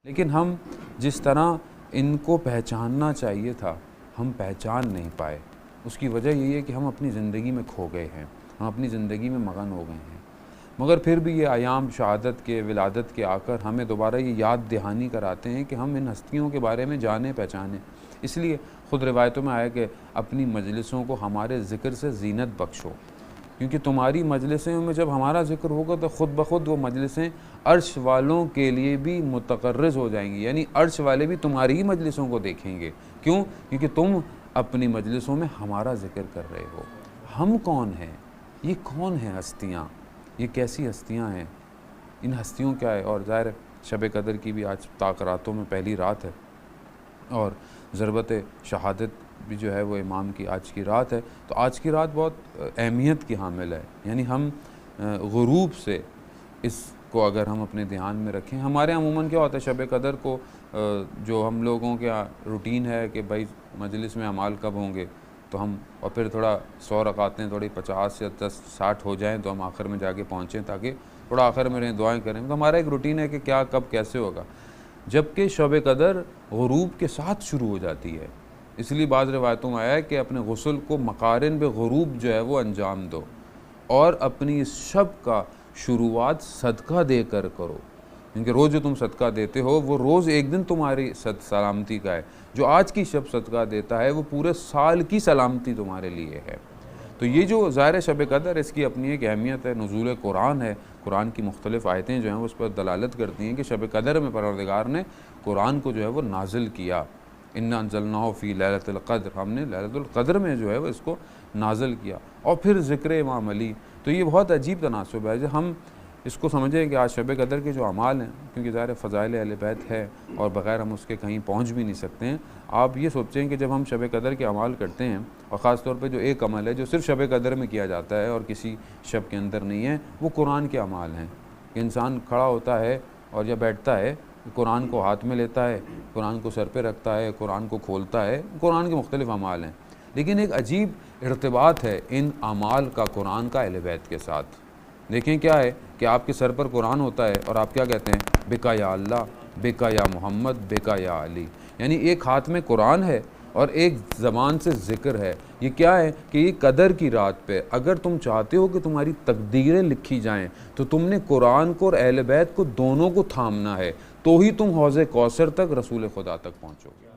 लेकिन हम जिस तरह इनको पहचानना चाहिए था, हम पहचान नहीं पाए। उसकी वजह यही है कि हम अपनी ज़िंदगी में खो गए हैं, हम अपनी ज़िंदगी में मगन हो गए हैं। मगर फिर भी ये अयाम शहादत के, विलादत के आकर हमें दोबारा ये याद दहानी कराते हैं कि हम इन हस्तियों के बारे में जाने पहचानें। इसलिए ख़ुद रिवायतों में आया कि अपनी मजलिसों को हमारे ज़िक्र से ज़ीनत बख्शो, क्योंकि तुम्हारी मजलिसों में जब हमारा ज़िक्र होगा तो ख़ुद ब खुद वो मजलिसें अर्श वालों के लिए भी मुतक़र्रिज़ हो जाएंगी, यानी अर्श वाले भी तुम्हारी ही मजलिसों को देखेंगे। क्यों? क्योंकि तुम अपनी मजलिसों में हमारा ज़िक्र कर रहे हो। हम कौन हैं? ये कौन हैं हस्तियाँ? ये कैसी हस्तियाँ हैं? इन हस्तियों क्या है? और ज़ाहिर शब कदर की भी आज ताक़रातों में पहली रात है और ज़रबत शहादत भी जो है वो इमाम की आज की रात है। तो आज की रात बहुत अहमियत की हामिल है, यानी हम गुरूब से इसको अगर हम अपने ध्यान में रखें। हमारे यहाँ अमूमन क्या होता है, शब कदर को जो हम लोगों के रूटीन है कि भाई मजलिस में अमाल कब होंगे तो हम, और फिर थोड़ा 100 रकातें थोड़ी 50 या 60 हो जाएं तो हम आखिर में जाके पहुँचें ताकि थोड़ा आखिर में रहें, दुआएं करें। तो हमारा एक रूटीन है कि क्या कब कैसे होगा, जबकि शब कदर गुरूब के साथ शुरू हो जाती है। इसलिए बाज़ रिवायतों में आया है कि अपने गुस्ल को मकारिन बे गुरूब जो है वो अंजाम दो और अपनी इस शब का शुरुआत सदका देकर करो, क्योंकि रोज़ जो तुम सदका देते हो वो रोज़ एक दिन तुम्हारी सलामती का है। जो आज की शब सदका देता है वो पूरे साल की सलामती तुम्हारे लिए है। तो ये जो ज़ाहिर शब कदर, इसकी अपनी एक अहमियत है। नुज़ूल कुरान है, कुरान की मुख्तलिफ़ आयतें जो हैं उस पर दलालत करती हैं कि शब कदर में परवरदिगार ने कुरान को जो है वो नाजिल किया। इन्ना अंज़लनाहु फ़ी लैलतिल क़द्र, हमने लैलतुल क़द्र में जो है वो इसको नाजिल किया। और फिर ज़िक्र इमाम अली, तो ये बहुत अजीब तनासुब है। जो हम इसको समझें कि आज शब कदर के जो अमाल हैं, क्योंकि ज़ाहिर फ़ज़ाइल अहले बैत है और बग़ैर हम उसके कहीं पहुँच भी नहीं सकते हैं। आप ये सोचें कि जब हम शब कदर के अमाल करते हैं, और ख़ास तौर पे जो एक अमल है जो सिर्फ़ शब कदर में किया जाता है और किसी शब के अंदर नहीं है, वो कुरान के अमाल हैं। इंसान खड़ा होता है और जब बैठता है कुरान को हाथ में लेता है, कुरान को सर पे रखता है, कुरान को खोलता है। कुरान के मुख्तलिफ़ अमाल हैं, लेकिन एक अजीब इर्तिबात है इन अमाल का कुरान का अहले बैत के साथ। देखें क्या है कि आपके सर पर कुरान होता है और आप क्या कहते हैं, बिका या अल्लाह, बिका या मोहम्मद, बिका या अली। यानी एक हाथ में कुरान है और एक ज़बान से ज़िक्र है। ये क्या है कि ये कदर की रात पे अगर तुम चाहते हो कि तुम्हारी तकदीरें लिखी जाएं तो तुमने कुरान को और अहले बैत को दोनों को थामना है, तो ही तुम हौज़े कौसर तक, रसूल खुदा तक पहुँचोगे।